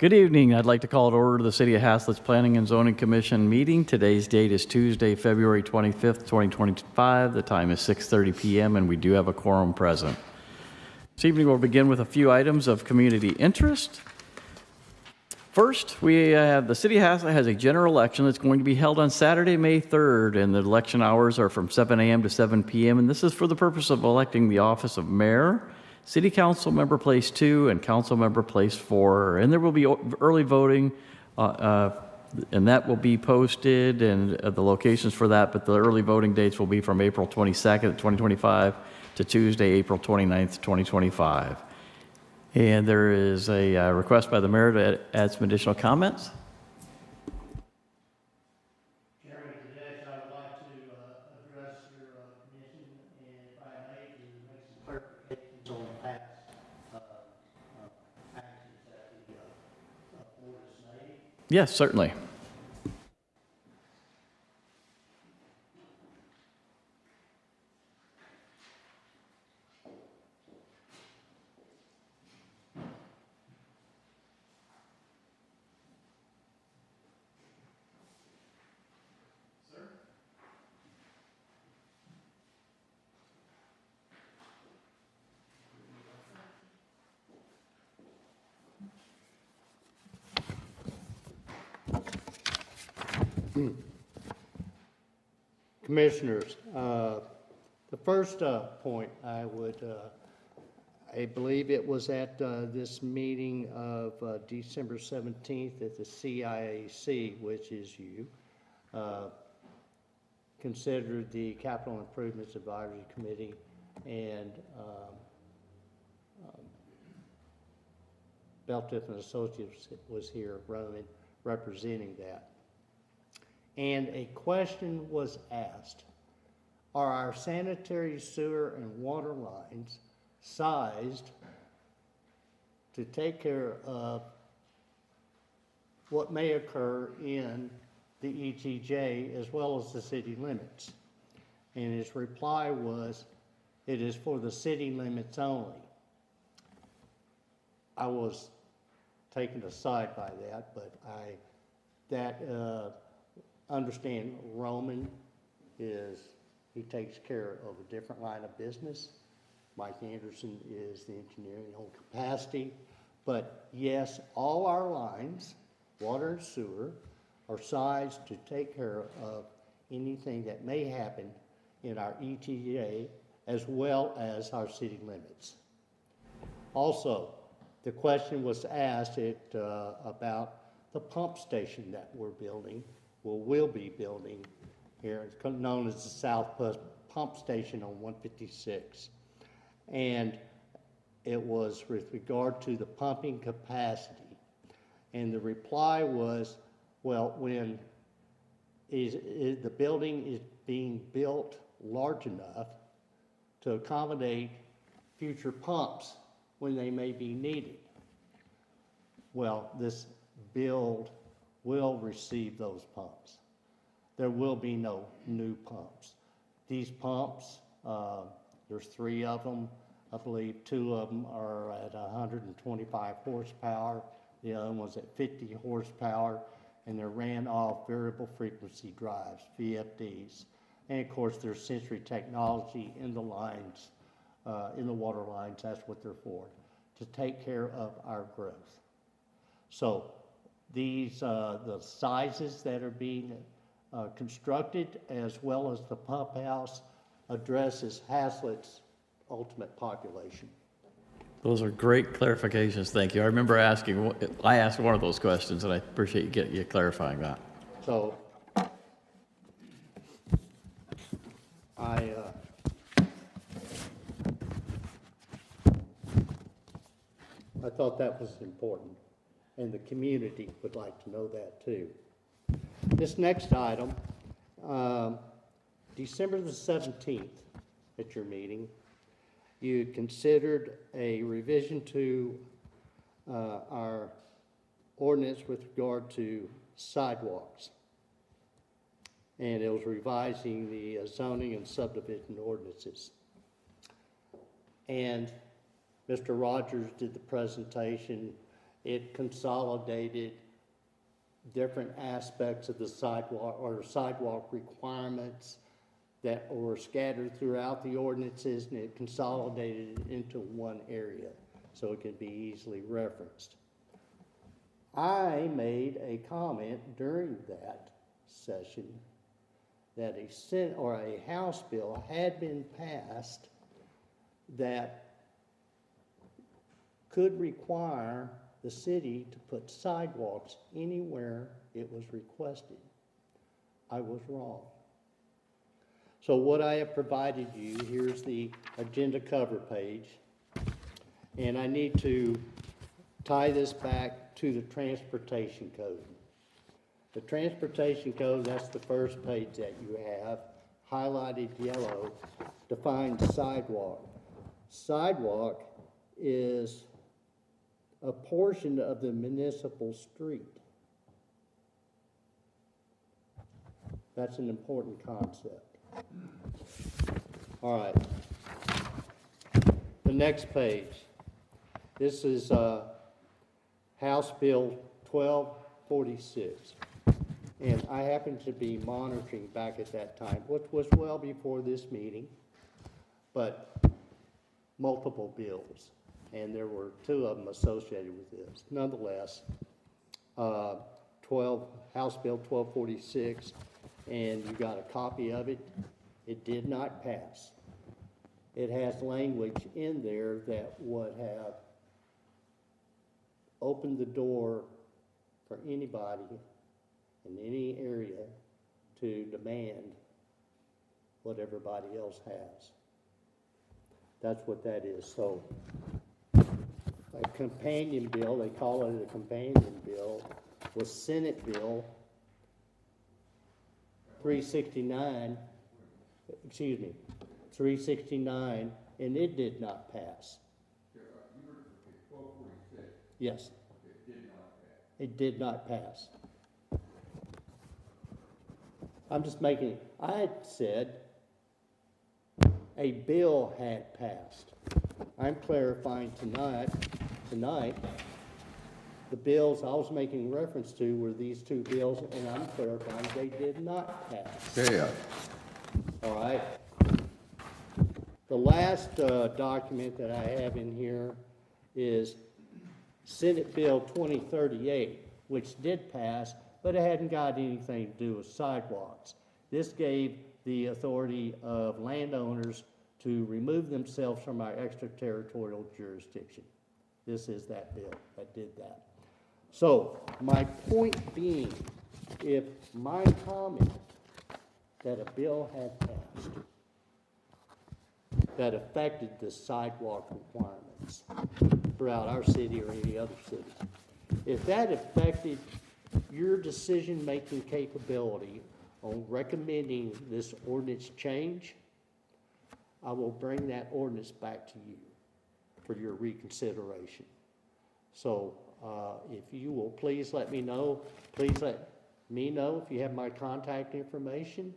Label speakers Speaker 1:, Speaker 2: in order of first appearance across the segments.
Speaker 1: Good evening. I'd like to call to order the City of Haslet's Planning and Zoning Commission meeting. Today's date is Tuesday, February 25th, 2025. The time is 6:30 p.m. and we do have a quorum present. This evening we'll begin with a few items of community interest. First, we have the City of Haslet has a general election that's going to be held on Saturday, May 3rd, and the election hours are from 7 a.m. to 7 p.m. And this is for the purpose of electing the office of mayor, City Council Member Place 2, and Council Member Place 4. And there will be early voting, and that will be posted, and the locations for that, but the early voting dates will be from April 22nd, 2025 to Tuesday, April 29th, 2025. And there is a request by the mayor to add some additional comments.
Speaker 2: Chairman, today I would like to address your commission, and if I may, to make some clarifications on the past actions that the board has made.
Speaker 1: Yes, certainly.
Speaker 2: Commissioners, the first point I believe it was at this meeting of December 17th at the CIAC, which is you, considered the Capital Improvements Advisory Committee, and Beltiff and Associates was here representing that. And a question was asked: are our sanitary sewer and water lines sized to take care of what may occur in the ETJ as well as the city limits? And his reply was, it is for the city limits only. I was taken aside by that, but understand Roman he takes care of a different line of business. Mike Anderson is the engineering on capacity. But yes, all our lines, water and sewer, are sized to take care of anything that may happen in our ETA as well as our city limits. Also, the question was asked about the pump station that we're building. We'll be building here. It's known as the South Pump Station on 156. And it was with regard to the pumping capacity. And the reply was, well, when the building is being built large enough to accommodate future pumps when they may be needed. Well, this build will receive those pumps. There will be no new pumps. These pumps, there's 3 of them. I believe 2 of them are at 125 horsepower. The other one's at 50 horsepower, and they're ran off variable frequency drives, VFDs. And of course, there's sensory technology in the lines, in the water lines. That's what they're for, to take care of our growth. So these, the sizes that are being constructed, as well as the pump house, addresses Haslet's ultimate population.
Speaker 1: Those are great clarifications. Thank you. I remember I asked one of those questions, and I appreciate you clarifying that.
Speaker 2: So I thought that was important, and the community would like to know that too. This next item, December the 17th at your meeting, you considered a revision to our ordinance with regard to sidewalks. And it was revising the zoning and subdivision ordinances. And Mr. Rogers did the presentation It consolidated different aspects of the sidewalk or sidewalk requirements that were scattered throughout the ordinances, and it consolidated it into one area so it could be easily referenced. I made a comment during that session that a Senate or a House bill had been passed that could require the city to put sidewalks anywhere it was requested. I was wrong. So what I have provided you, here's the agenda cover page, and I need to tie this back to the transportation code. The transportation code, that's the first page that you have, highlighted yellow, defines sidewalk. Sidewalk is a portion of the municipal street. That's an important concept. All right. The next page. This is House Bill 1246. And I happened to be monitoring back at that time, which was well before this meeting, but multiple bills. And there were two of them associated with this. Nonetheless, House Bill 1246, and you got a copy of it. It did not pass. It has language in there that would have opened the door for anybody in any area to demand what everybody else has. That's what that is. So a companion bill, they call it a companion bill, was Senate Bill 369, 369, and it did not pass. Yes. It did not pass. I'm just making, I had said a bill had passed. I'm clarifying tonight, the bills I was making reference to were these two bills, and I'm clarifying they did not pass.
Speaker 3: Yeah.
Speaker 2: All right. The last document that I have in here is Senate Bill 2038, which did pass, but it hadn't got anything to do with sidewalks. This gave the authority of landowners to remove themselves from our extraterritorial jurisdiction. This is that bill that did that. So my point being, if my comment that a bill had passed that affected the sidewalk requirements throughout our city or any other city, if that affected your decision-making capability on recommending this ordinance change, I will bring that ordinance back to you for your reconsideration. So if you will please let me know, please let me know if you have my contact information,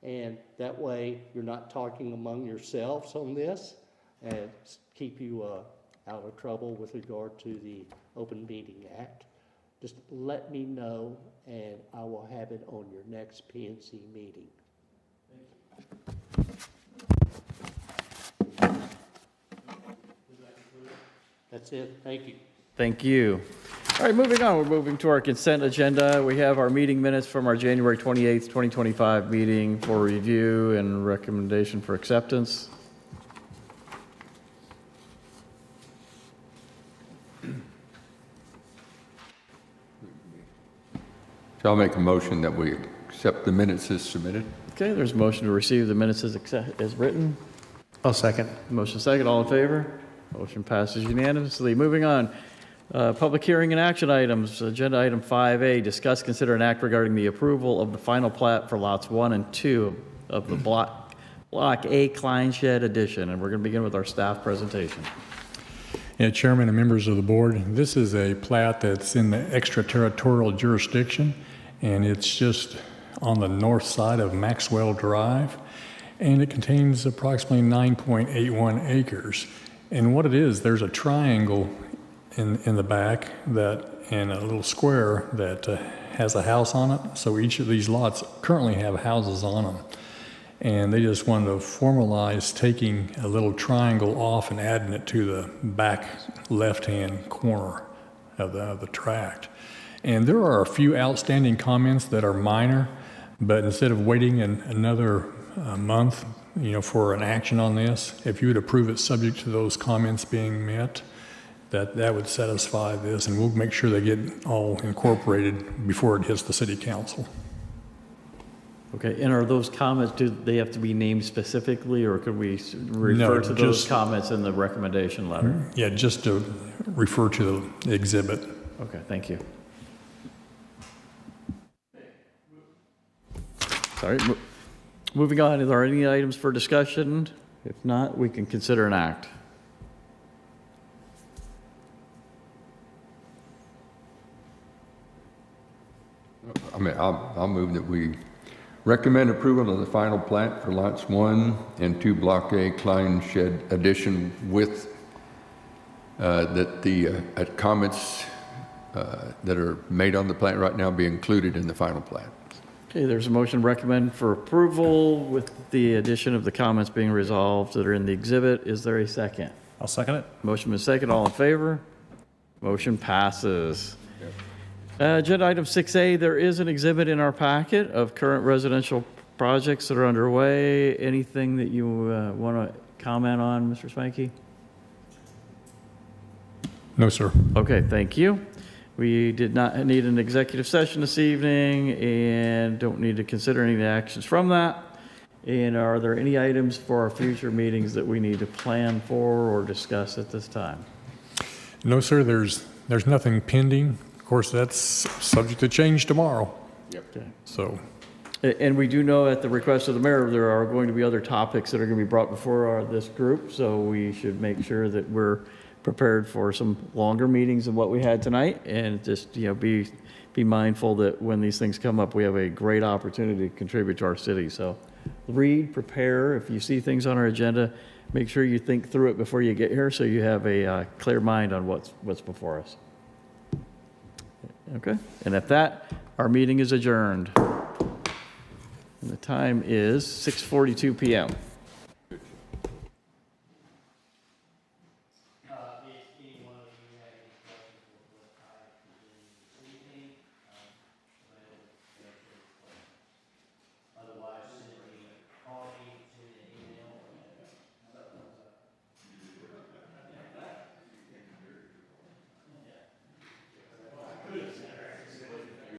Speaker 2: and that way you're not talking among yourselves on this and keep you out of trouble with regard to the Open Meeting Act. Just let me know, and I will have it on your next PNC meeting. That's it. Thank you.
Speaker 1: Thank you. All right, moving on. We're moving to our consent agenda. We have our meeting minutes from our January 28th, 2025 meeting for review and recommendation for acceptance.
Speaker 3: So I'll make a motion that we accept the minutes as submitted.
Speaker 1: Okay, there's a motion to receive the minutes as written.
Speaker 4: I'll second.
Speaker 1: Motion second, all in favor? Motion passes unanimously. Moving on, public hearing and action items. Agenda item 5A, discuss, consider, and act regarding the approval of the final plat for lots 1 and 2 of the block A Cline Shedd Addition. And we're going to begin with our staff presentation.
Speaker 4: Yeah, Chairman and members of the board, this is a plat that's in the extraterritorial jurisdiction, and it's just on the north side of Maxwell Drive, and it contains approximately 9.81 acres. And what it is, there's a triangle in the back that, and a little square that has a house on it. So each of these lots currently have houses on them. And they just wanted to formalize taking a little triangle off and adding it to the back left-hand corner of the tract. And there are a few outstanding comments that are minor, but instead of waiting another month, for an action on this, if you would approve it subject to those comments being met, that would satisfy this, and we'll make sure they get all incorporated before it hits the city council.
Speaker 1: Okay, and are those comments, do they have to be named specifically, or could we refer to those comments in the recommendation letter?
Speaker 4: Yeah, just to refer to the exhibit.
Speaker 1: Okay, thank you. Sorry, moving on, are there any items for discussion? If not, we can consider an act.
Speaker 3: I'll move that we recommend approval of the final plat for lots 1 and 2 Block A Cline Shedd Addition with that the comments that are made on the plat right now be included in the final plat.
Speaker 1: Okay, there's a motion to recommend for approval with the addition of the comments being resolved that are in the exhibit. Is there a second?
Speaker 5: I'll second it.
Speaker 1: Motion is second. All in favor? Motion passes. Agenda item 6A, there is an exhibit in our packet of current residential projects that are underway. Anything that you want to comment on, Mr. Spanky?
Speaker 4: No, sir.
Speaker 1: Okay, thank you. We did not need an executive session this evening and don't need to consider any actions from that. And are there any items for our future meetings that we need to plan for or discuss at this time?
Speaker 4: No, sir. There's nothing pending. Of course, that's subject to change tomorrow.
Speaker 3: Yep.
Speaker 1: Okay.
Speaker 4: So,
Speaker 1: And we do know at the request of the mayor, there are going to be other topics that are going to be brought before this group. So we should make sure that we're prepared for some longer meetings than what we had tonight, and just be mindful that when these things come up, we have a great opportunity to contribute to our city. So read, prepare. If you see things on our agenda, make sure you think through it before you get here so you have a clear mind on what's before us. Okay, and at that, our meeting is adjourned. And the time is 6:42 p.m.